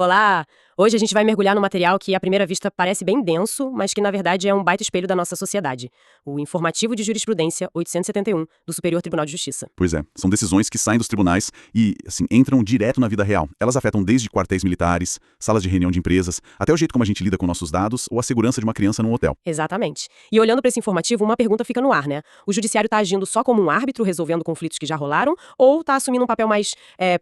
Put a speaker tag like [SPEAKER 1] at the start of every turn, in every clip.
[SPEAKER 1] Olá! Hoje a gente vai mergulhar no material que à primeira vista parece bem denso, mas que na verdade é um baita espelho da nossa sociedade. O Informativo de Jurisprudência 871 do Superior Tribunal de Justiça.
[SPEAKER 2] Pois é, são decisões que saem dos tribunais e, entram direto na vida real. Elas afetam desde quartéis militares, salas de reunião de empresas, até o jeito como a gente lida com nossos dados ou a segurança de uma criança num hotel.
[SPEAKER 1] Exatamente. E olhando para esse informativo, uma pergunta fica no ar, né? O judiciário está agindo só como um árbitro resolvendo conflitos que já rolaram ou está assumindo um papel mais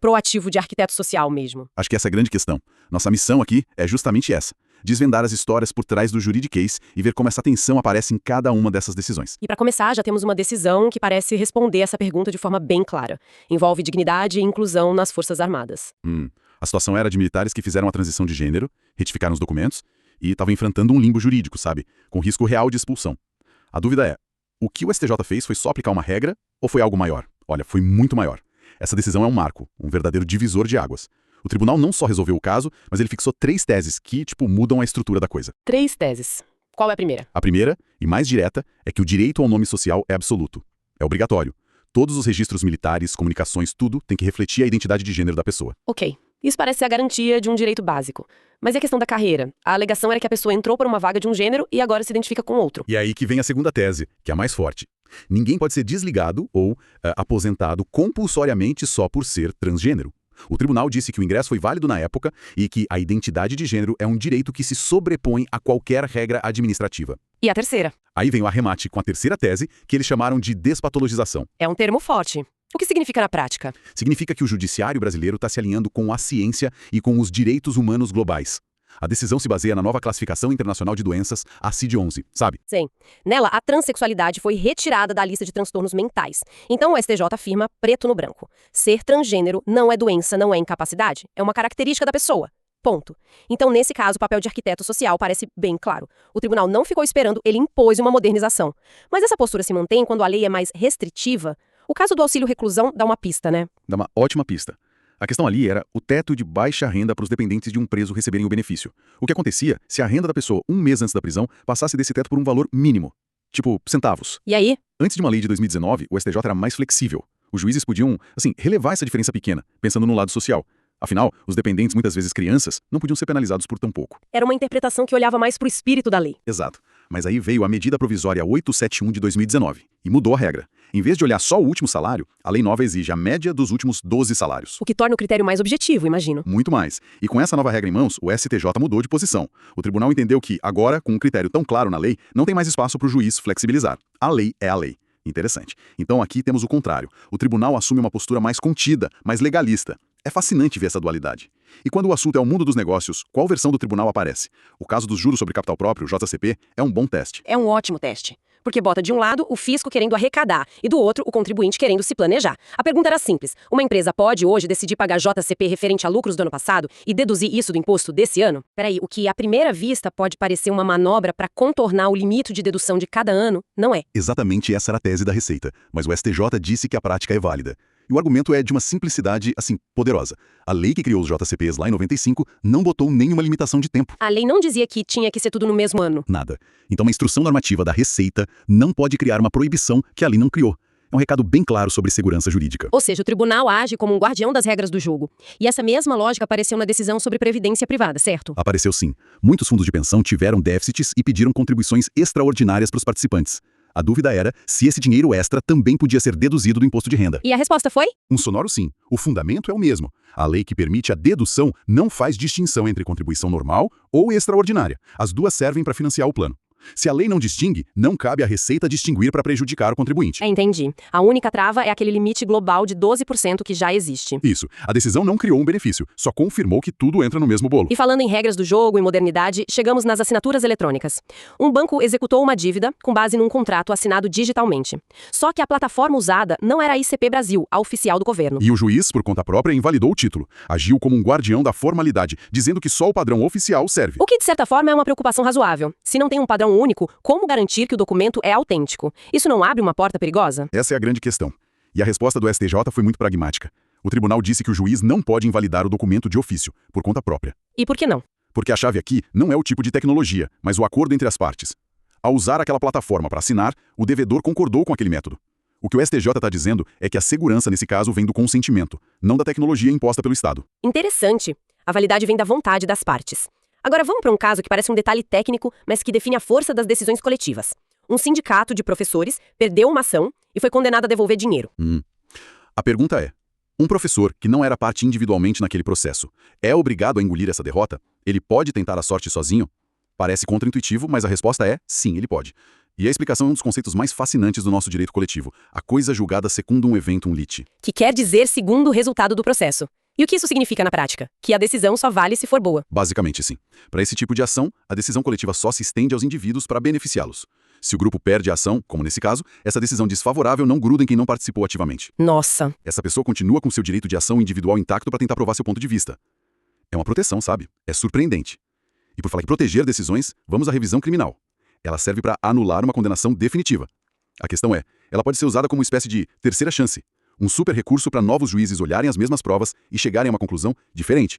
[SPEAKER 1] proativo de arquiteto social mesmo?
[SPEAKER 2] Acho que essa é a grande questão. Nossa missão aqui é justamente essa: desvendar as histórias por trás do juridiquês e ver como essa tensão aparece em cada uma dessas decisões.
[SPEAKER 1] E para começar, já temos uma decisão que parece responder essa pergunta de forma bem clara. Envolve dignidade e inclusão nas Forças Armadas.
[SPEAKER 2] A situação era de militares que fizeram a transição de gênero, retificaram os documentos e estavam enfrentando um limbo jurídico, sabe? Com risco real de expulsão. A dúvida é, o que o STJ fez foi só aplicar uma regra ou foi algo maior? Olha, foi muito maior. Essa decisão é um marco, um verdadeiro divisor de águas. O tribunal não só resolveu o caso, mas ele fixou 3 teses que, mudam a estrutura da coisa.
[SPEAKER 1] 3 teses. Qual é a primeira?
[SPEAKER 2] A primeira, e mais direta, é que o direito ao nome social é absoluto. É obrigatório. Todos os registros militares, comunicações, tudo tem que refletir a identidade de gênero da pessoa.
[SPEAKER 1] Ok. Isso parece ser a garantia de um direito básico. Mas e a questão da carreira? A alegação era que a pessoa entrou por uma vaga de um gênero e agora se identifica com outro.
[SPEAKER 2] E aí que vem a segunda tese, que é a mais forte. Ninguém pode ser desligado ou aposentado compulsoriamente só por ser transgênero. O tribunal disse que o ingresso foi válido na época e que a identidade de gênero é um direito que se sobrepõe a qualquer regra administrativa.
[SPEAKER 1] E a terceira?
[SPEAKER 2] Aí vem o arremate com a terceira tese, que eles chamaram de despatologização.
[SPEAKER 1] É um termo forte. O que significa na prática?
[SPEAKER 2] Significa que o judiciário brasileiro está se alinhando com a ciência e com os direitos humanos globais. A decisão se baseia na nova classificação internacional de doenças, a CID-11, sabe?
[SPEAKER 1] Sim. Nela, a transexualidade foi retirada da lista de transtornos mentais. Então o STJ afirma preto no branco: ser transgênero não é doença, não é incapacidade, é uma característica da pessoa. Ponto. Então, nesse caso, o papel de arquiteto social parece bem claro. O tribunal não ficou esperando, ele impôs uma modernização. Mas essa postura se mantém quando a lei é mais restritiva? O caso do auxílio-reclusão dá uma pista, né?
[SPEAKER 2] Dá uma ótima pista. A questão ali era o teto de baixa renda para os dependentes de um preso receberem o benefício. O que acontecia se a renda da pessoa, um mês antes da prisão, passasse desse teto por um valor mínimo. Tipo, centavos.
[SPEAKER 1] E aí?
[SPEAKER 2] Antes de uma lei de 2019, o STJ era mais flexível. Os juízes podiam, relevar essa diferença pequena, pensando no lado social. Afinal, os dependentes, muitas vezes crianças, não podiam ser penalizados por tão pouco.
[SPEAKER 1] Era uma interpretação que olhava mais para o espírito da lei.
[SPEAKER 2] Exato. Mas aí veio a medida provisória 871 de 2019 e mudou a regra. Em vez de olhar só o último salário, a lei nova exige a média dos últimos 12 salários.
[SPEAKER 1] O que torna o critério mais objetivo, imagino.
[SPEAKER 2] Muito mais. E com essa nova regra em mãos, o STJ mudou de posição. O tribunal entendeu que, agora, com um critério tão claro na lei, não tem mais espaço para o juiz flexibilizar. A lei é a lei. Interessante. Então aqui temos o contrário. O tribunal assume uma postura mais contida, mais legalista. É fascinante ver essa dualidade. E quando o assunto é o mundo dos negócios, qual versão do tribunal aparece? O caso dos juros sobre capital próprio, JCP, é um bom teste.
[SPEAKER 1] É um ótimo teste. Porque bota de um lado o fisco querendo arrecadar e do outro o contribuinte querendo se planejar. A pergunta era simples. Uma empresa pode hoje decidir pagar JCP referente a lucros do ano passado e deduzir isso do imposto desse ano? Peraí, o que à primeira vista pode parecer uma manobra para contornar o limite de dedução de cada ano, não é.
[SPEAKER 2] Exatamente essa era a tese da Receita, mas o STJ disse que a prática é válida. E o argumento é de uma simplicidade, poderosa. A lei que criou os JCPs lá em 95 não botou nenhuma limitação de tempo.
[SPEAKER 1] A lei não dizia que tinha que ser tudo no mesmo ano.
[SPEAKER 2] Nada. Então uma instrução normativa da Receita não pode criar uma proibição que a lei não criou. É um recado bem claro sobre segurança jurídica.
[SPEAKER 1] Ou seja, o tribunal age como um guardião das regras do jogo. E essa mesma lógica apareceu na decisão sobre previdência privada, certo?
[SPEAKER 2] Apareceu sim. Muitos fundos de pensão tiveram déficits e pediram contribuições extraordinárias para os participantes. A dúvida era se esse dinheiro extra também podia ser deduzido do imposto de renda.
[SPEAKER 1] E a resposta foi?
[SPEAKER 2] Um sonoro sim. O fundamento é o mesmo. A lei que permite a dedução não faz distinção entre contribuição normal ou extraordinária. As duas servem para financiar o plano. Se a lei não distingue, não cabe à Receita distinguir para prejudicar o contribuinte.
[SPEAKER 1] Entendi. A única trava é aquele limite global de 12% que já existe.
[SPEAKER 2] Isso. A decisão não criou um benefício, só confirmou que tudo entra no mesmo bolo.
[SPEAKER 1] E falando em regras do jogo e modernidade, chegamos nas assinaturas eletrônicas. Um banco executou uma dívida com base num contrato assinado digitalmente. Só que a plataforma usada não era a ICP Brasil, a oficial do governo.
[SPEAKER 2] E o juiz, por conta própria, invalidou o título. Agiu como um guardião da formalidade, dizendo que só o padrão oficial serve.
[SPEAKER 1] O que, de certa forma, é uma preocupação razoável. Se não tem um padrão único, como garantir que o documento é autêntico? Isso não abre uma porta perigosa?
[SPEAKER 2] Essa é a grande questão. E a resposta do STJ foi muito pragmática. O tribunal disse que o juiz não pode invalidar o documento de ofício, por conta própria.
[SPEAKER 1] E por que não?
[SPEAKER 2] Porque a chave aqui não é o tipo de tecnologia, mas o acordo entre as partes. Ao usar aquela plataforma para assinar, o devedor concordou com aquele método. O que o STJ está dizendo é que a segurança nesse caso vem do consentimento, não da tecnologia imposta pelo Estado.
[SPEAKER 1] Interessante. A validade vem da vontade das partes. Agora vamos para um caso que parece um detalhe técnico, mas que define a força das decisões coletivas. Um sindicato de professores perdeu uma ação e foi condenado a devolver dinheiro.
[SPEAKER 2] A pergunta é, um professor que não era parte individualmente naquele processo, é obrigado a engolir essa derrota? Ele pode tentar a sorte sozinho? Parece contraintuitivo, mas a resposta é sim, ele pode. E a explicação é um dos conceitos mais fascinantes do nosso direito coletivo, a coisa julgada secundum eventum liti.
[SPEAKER 1] Que quer dizer segundo o resultado do processo. E o que isso significa na prática? Que a decisão só vale se for boa.
[SPEAKER 2] Basicamente, sim. Para esse tipo de ação, a decisão coletiva só se estende aos indivíduos para beneficiá-los. Se o grupo perde a ação, como nesse caso, essa decisão desfavorável não gruda em quem não participou ativamente.
[SPEAKER 1] Nossa.
[SPEAKER 2] Essa pessoa continua com seu direito de ação individual intacto para tentar provar seu ponto de vista. É uma proteção, sabe? É surpreendente. E por falar em proteger decisões, vamos à revisão criminal. Ela serve para anular uma condenação definitiva. A questão é, ela pode ser usada como uma espécie de terceira chance, um super recurso para novos juízes olharem as mesmas provas e chegarem a uma conclusão diferente.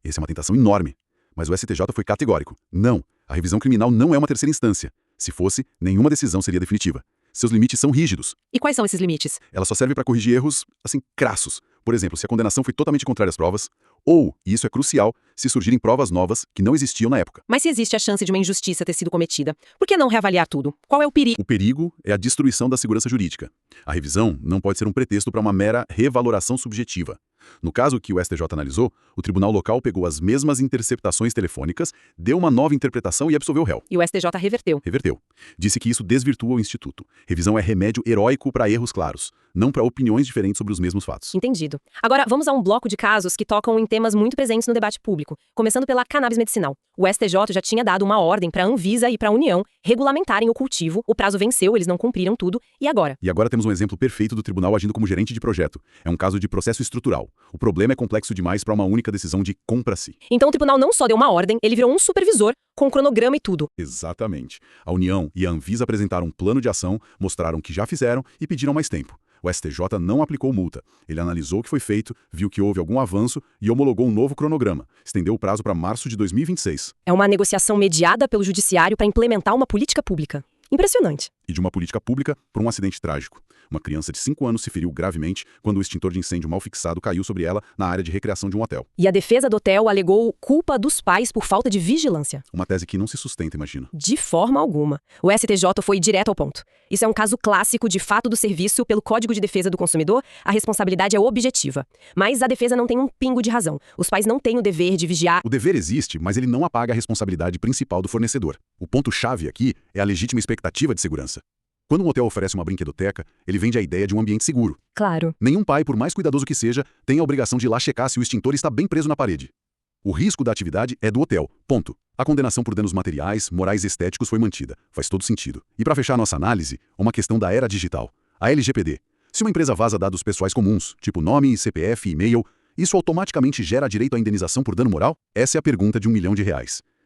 [SPEAKER 2] Essa é uma tentação enorme. Mas o STJ foi categórico. Não, a revisão criminal não é uma terceira instância. Se fosse, nenhuma decisão seria definitiva. Seus limites são rígidos.
[SPEAKER 1] E quais são esses limites?
[SPEAKER 2] Ela só serve para corrigir erros, assim, crassos. Por exemplo, se a condenação foi totalmente contrária às provas, ou, e isso é crucial, se surgirem provas novas que não existiam na época.
[SPEAKER 1] Mas se existe a chance de uma injustiça ter sido cometida, por que não reavaliar tudo? Qual é o perigo?
[SPEAKER 2] O perigo é a destruição da segurança jurídica. A revisão não pode ser um pretexto para uma mera revaloração subjetiva. No caso que o STJ analisou, o tribunal local pegou as mesmas interceptações telefônicas, deu uma nova interpretação e absolveu o réu.
[SPEAKER 1] E o STJ reverteu.
[SPEAKER 2] Reverteu. Disse que isso desvirtua o instituto. Revisão é remédio heróico para erros claros, não para opiniões diferentes sobre os mesmos fatos.
[SPEAKER 1] Entendido. Agora, vamos a um bloco de casos que tocam em temas muito presentes no debate público, começando pela cannabis medicinal. O STJ já tinha dado uma ordem para a Anvisa e para a União regulamentarem o cultivo, o prazo venceu, eles não cumpriram tudo, e agora?
[SPEAKER 2] E agora temos um exemplo perfeito do tribunal agindo como gerente de projeto. É um caso de processo estrutural. O problema é complexo demais para uma única decisão de compra-se.
[SPEAKER 1] Então o tribunal não só deu uma ordem, ele virou um supervisor, com cronograma e tudo.
[SPEAKER 2] Exatamente. A União e a Anvisa apresentaram um plano de ação, mostraram que já fizeram e pediram mais tempo. O STJ não aplicou multa. Ele analisou o que foi feito, viu que houve algum avanço e homologou um novo cronograma. Estendeu o prazo para março de 2026.
[SPEAKER 1] É uma negociação mediada pelo judiciário para implementar uma política pública. Impressionante.
[SPEAKER 2] E de uma política pública por um acidente trágico. Uma criança de 5 anos se feriu gravemente quando o extintor de incêndio mal fixado caiu sobre ela na área de recreação de um hotel.
[SPEAKER 1] E a defesa do hotel alegou culpa dos pais por falta de vigilância.
[SPEAKER 2] Uma tese que não se sustenta, imagino.
[SPEAKER 1] De forma alguma. O STJ foi direto ao ponto. Isso é um caso clássico de fato do serviço pelo Código de Defesa do Consumidor, a responsabilidade é objetiva. Mas a defesa não tem um pingo de razão. Os pais não têm o dever de vigiar.
[SPEAKER 2] O dever existe, mas ele não apaga a responsabilidade principal do fornecedor. O ponto-chave aqui é a legítima expectativa de segurança. Quando um hotel oferece uma brinquedoteca, ele vende a ideia de um ambiente seguro.
[SPEAKER 1] Claro.
[SPEAKER 2] Nenhum pai, por mais cuidadoso que seja, tem a obrigação de ir lá checar se o extintor está bem preso na parede. O risco da atividade é do hotel. Ponto. A condenação por danos materiais, morais e estéticos foi mantida. Faz todo sentido. E para fechar nossa análise, uma questão da era digital. A LGPD. Se uma empresa vaza dados pessoais comuns, tipo nome, CPF, e-mail, isso automaticamente gera direito à indenização por dano moral? Essa é a pergunta de R$1 milhão.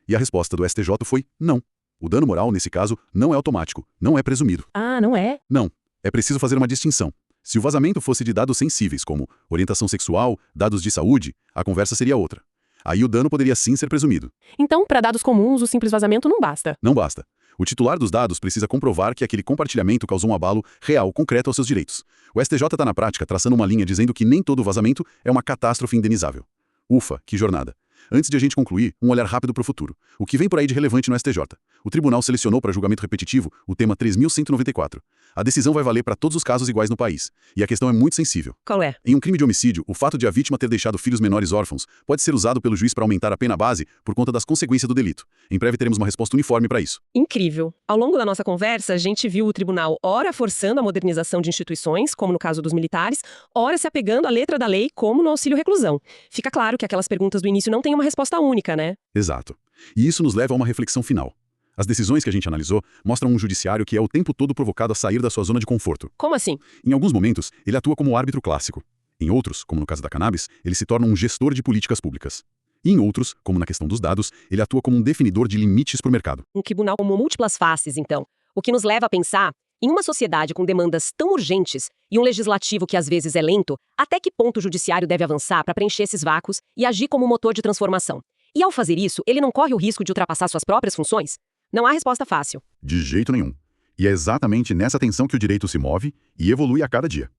[SPEAKER 2] E a resposta do STJ foi não. O dano moral, nesse caso, não é automático, não é presumido.
[SPEAKER 1] Ah, não é?
[SPEAKER 2] Não. É preciso fazer uma distinção. Se o vazamento fosse de dados sensíveis, como orientação sexual, dados de saúde, a conversa seria outra. Aí o dano poderia sim ser presumido.
[SPEAKER 1] Então, para dados comuns, o simples vazamento não basta.
[SPEAKER 2] Não basta. O titular dos dados precisa comprovar que aquele compartilhamento causou um abalo real, concreto aos seus direitos. O STJ está na prática traçando uma linha dizendo que nem todo vazamento é uma catástrofe indenizável. Ufa, que jornada. Antes de a gente concluir, um olhar rápido para o futuro. O que vem por aí de relevante no STJ? O tribunal selecionou para julgamento repetitivo o tema 3.194. A decisão vai valer para todos os casos iguais no país. E a questão é muito sensível.
[SPEAKER 1] Qual é?
[SPEAKER 2] Em um crime de homicídio, o fato de a vítima ter deixado filhos menores órfãos pode ser usado pelo juiz para aumentar a pena base por conta das consequências do delito. Em breve teremos uma resposta uniforme para isso.
[SPEAKER 1] Incrível. Ao longo da nossa conversa, a gente viu o tribunal ora forçando a modernização de instituições, como no caso dos militares, ora se apegando à letra da lei, como no auxílio-reclusão. Fica claro que aquelas perguntas do início não têm uma resposta única, né?
[SPEAKER 2] Exato. E isso nos leva a uma reflexão final. As decisões que a gente analisou mostram um judiciário que é o tempo todo provocado a sair da sua zona de conforto.
[SPEAKER 1] Como assim?
[SPEAKER 2] Em alguns momentos, ele atua como árbitro clássico. Em outros, como no caso da cannabis, ele se torna um gestor de políticas públicas. E em outros, como na questão dos dados, ele atua como um definidor de limites para o mercado.
[SPEAKER 1] Um tribunal como múltiplas faces, então. O que nos leva a pensar, em uma sociedade com demandas tão urgentes e um legislativo que às vezes é lento, até que ponto o judiciário deve avançar para preencher esses vácuos e agir como motor de transformação? E ao fazer isso, ele não corre o risco de ultrapassar suas próprias funções? Não há resposta fácil.
[SPEAKER 2] De jeito nenhum. E é exatamente nessa tensão que o direito se move e evolui a cada dia.